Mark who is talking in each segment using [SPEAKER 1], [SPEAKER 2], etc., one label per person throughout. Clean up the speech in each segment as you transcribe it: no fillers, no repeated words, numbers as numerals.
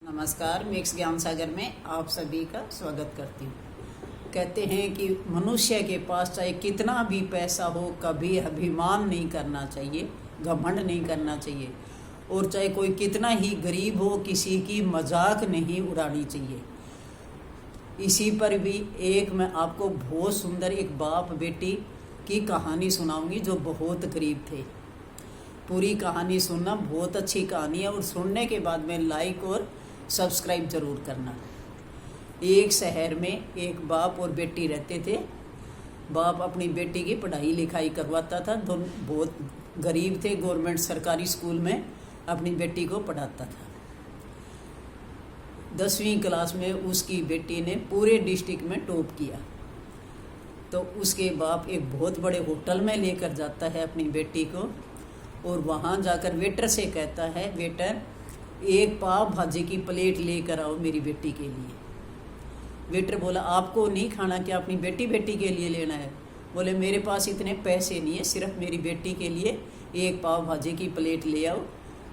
[SPEAKER 1] नमस्कार, मिक्स ज्ञान सागर में आप सभी का स्वागत करती हूँ। कहते हैं कि मनुष्य के पास चाहे कितना भी पैसा हो, कभी अभिमान नहीं करना चाहिए, घमंड नहीं करना चाहिए, और चाहे कोई कितना ही गरीब हो, किसी की मजाक नहीं उड़ानी चाहिए। इसी पर भी एक मैं आपको बहुत सुंदर एक बाप बेटी की कहानी सुनाऊंगी जो बहुत गरीब थे। पूरी कहानी सुनना, बहुत अच्छी कहानी है, और सुनने के बाद में लाइक और सब्सक्राइब जरूर करना। एक शहर में एक बाप और बेटी रहते थे। बाप अपनी बेटी की पढ़ाई लिखाई करवाता था, दोनों बहुत गरीब थे। गवर्नमेंट सरकारी स्कूल में अपनी बेटी को पढ़ाता था। 10वीं क्लास में उसकी बेटी ने पूरे डिस्ट्रिक्ट में टॉप किया। तो उसके बाप एक बहुत बड़े होटल में लेकर जाता है अपनी बेटी को, और वहाँ जाकर वेटर से कहता है, वेटर एक पाव भाजी की प्लेट लेकर आओ मेरी बेटी के लिए। वेटर बोला, आपको नहीं खाना क्या, अपनी बेटी के लिए लेना है? बोले, मेरे पास इतने पैसे नहीं है, सिर्फ मेरी बेटी के लिए एक पाव भाजी की प्लेट ले आओ,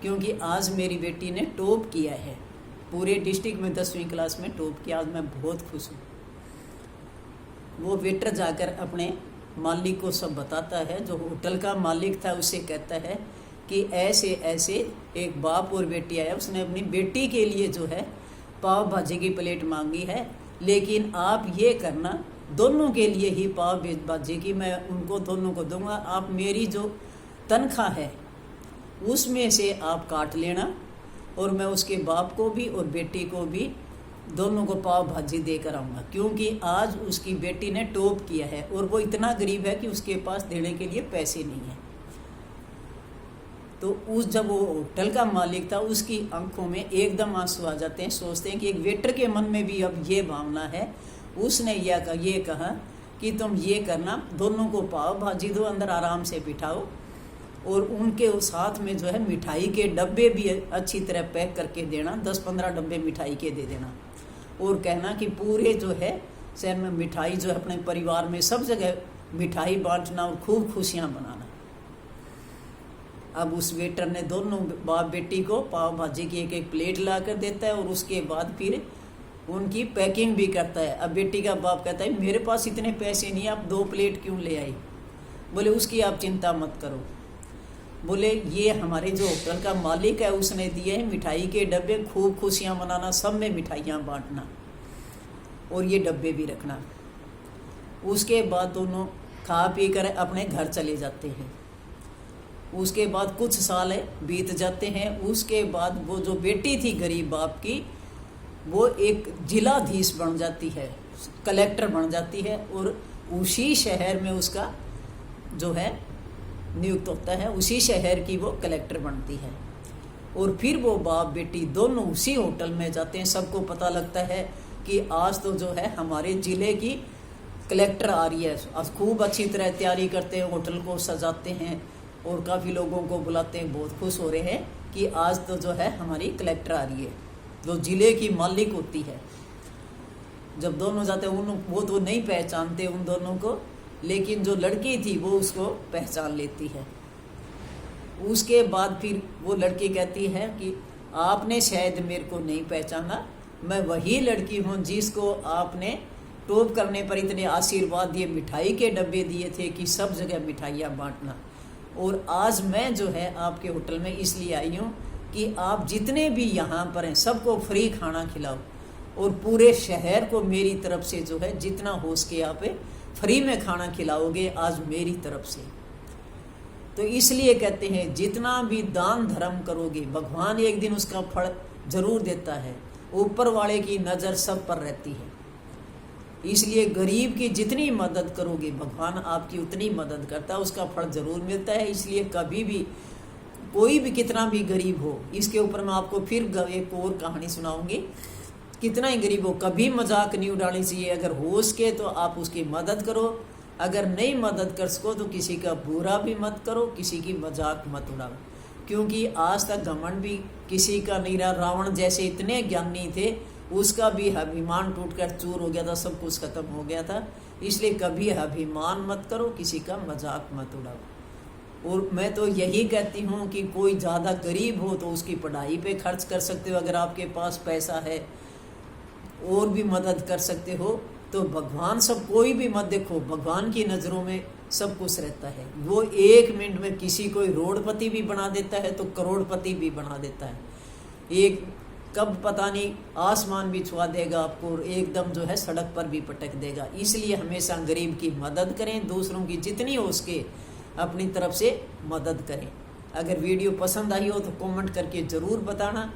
[SPEAKER 1] क्योंकि आज मेरी बेटी ने टॉप किया है, पूरे डिस्ट्रिक्ट में 10वीं क्लास में टॉप किया, आज मैं बहुत खुश हूँ। वो वेटर जाकर अपने मालिक को सब बताता है। जो होटल का मालिक था उससे कहता है कि ऐसे ऐसे एक बाप और बेटी आया, उसने अपनी बेटी के लिए जो है पाव भाजी की प्लेट मांगी है, लेकिन आप ये करना, दोनों के लिए ही पाव भाजी की मैं उनको दोनों को दूंगा। आप मेरी जो तनख्वाह है उसमें से आप काट लेना, और मैं उसके बाप को भी और बेटी को भी दोनों को पाव भाजी देकर आऊँगा, क्योंकि आज उसकी बेटी ने टॉप किया है और वो इतना गरीब है कि उसके पास देने के लिए पैसे नहीं है। तो जब वो होटल का मालिक था, उसकी आंखों में एकदम आंसू आ जाते हैं। सोचते हैं कि एक वेटर के मन में भी अब ये भावना है। उसने ये कहा कि तुम ये करना, दोनों को पाव भाजी दो, अंदर आराम से बिठाओ, और उनके साथ में जो है मिठाई के डब्बे भी अच्छी तरह पैक करके देना, 10-15 डब्बे मिठाई के दे देना, और कहना कि पूरे जो है शहर में मिठाई जो है अपने परिवार में सब जगह मिठाई बांटना और खूब खुशियाँ मनाना। अब उस वेटर ने दोनों बाप बेटी को पाव भाजी की एक एक प्लेट ला कर देता है, और उसके बाद फिर उनकी पैकिंग भी करता है। अब बेटी का बाप कहता है, मेरे पास इतने पैसे नहीं, आप 2 प्लेट क्यों ले आई? बोले, उसकी आप चिंता मत करो। बोले, ये हमारे जो होटल का मालिक है उसने दिए हैं मिठाई के डब्बे, खूब खुशियाँ मनाना, सब में मिठाइयाँ बांटना, और ये डब्बे भी रखना। उसके बाद दोनों खा पी कर अपने घर चले जाते हैं। उसके बाद कुछ साल बीत जाते हैं। उसके बाद वो जो बेटी थी गरीब बाप की, वो एक जिलाधीश बन जाती है, कलेक्टर बन जाती है, और उसी शहर में उसका जो है नियुक्त होता है, उसी शहर की वो कलेक्टर बनती है। और फिर वो बाप बेटी दोनों उसी होटल में जाते हैं। सबको पता लगता है कि आज तो जो है हमारे ज़िले की कलेक्टर आ रही है। आज खूब अच्छी तरह तैयारी करते हैं, होटल को सजाते हैं, और काफ़ी लोगों को बुलाते हैं। बहुत खुश हो रहे हैं कि आज तो जो है हमारी कलेक्टर आ रही है, जो ज़िले की मालिक होती है। जब दोनों जाते हैं, वो तो नहीं पहचानते उन दोनों को, लेकिन जो लड़की थी वो उसको पहचान लेती है। उसके बाद फिर वो लड़की कहती है कि आपने शायद मेरे को नहीं पहचाना, मैं वही लड़की हूँ जिसको आपने टॉप करने पर इतने आशीर्वाद दिए, मिठाई के डब्बे दिए थे कि सब जगह मिठाइयाँ बांटना। और आज मैं जो है आपके होटल में इसलिए आई हूँ कि आप जितने भी यहाँ पर हैं सबको फ्री खाना खिलाओ, और पूरे शहर को मेरी तरफ से जो है जितना हो सके आप फ्री में खाना खिलाओगे आज मेरी तरफ से। तो इसलिए कहते हैं, जितना भी दान धर्म करोगे भगवान एक दिन उसका फल जरूर देता है। ऊपर वाले की नज़र सब पर रहती है, इसलिए गरीब की जितनी मदद करोगे भगवान आपकी उतनी मदद करता है, उसका फल जरूर मिलता है। इसलिए कभी भी कोई भी कितना भी गरीब हो, इसके ऊपर मैं आपको फिर एक और कहानी सुनाऊंगी। कितना ही गरीब हो, कभी मजाक नहीं उड़ानी चाहिए। अगर हो सके तो आप उसकी मदद करो, अगर नहीं मदद कर सको तो किसी का बुरा भी मत करो, किसी की मजाक मत उड़ाओ, क्योंकि आज तक घमंड भी किसी का नहीं रहा। रावण जैसे इतने ज्ञानी थे, उसका भी अभिमान टूटकर चूर हो गया था, सब कुछ खत्म हो गया था। इसलिए कभी अभिमान मत करो, किसी का मजाक मत उड़ाओ। और मैं तो यही कहती हूँ कि कोई ज़्यादा गरीब हो तो उसकी पढ़ाई पे खर्च कर सकते हो, अगर आपके पास पैसा है, और भी मदद कर सकते हो। तो भगवान सब कोई भी मत देखो, भगवान की नज़रों में सब कुछ रहता है। वो 1 मिनट में किसी को रोडपति भी बना देता है तो करोड़पति भी बना देता है। एक कब पता नहीं आसमान भी छुआ देगा आपको, और एकदम जो है सड़क पर भी पटक देगा। इसलिए हमेशा गरीब की मदद करें, दूसरों की जितनी हो सके अपनी तरफ से मदद करें। अगर वीडियो पसंद आई हो तो कमेंट करके ज़रूर बताना।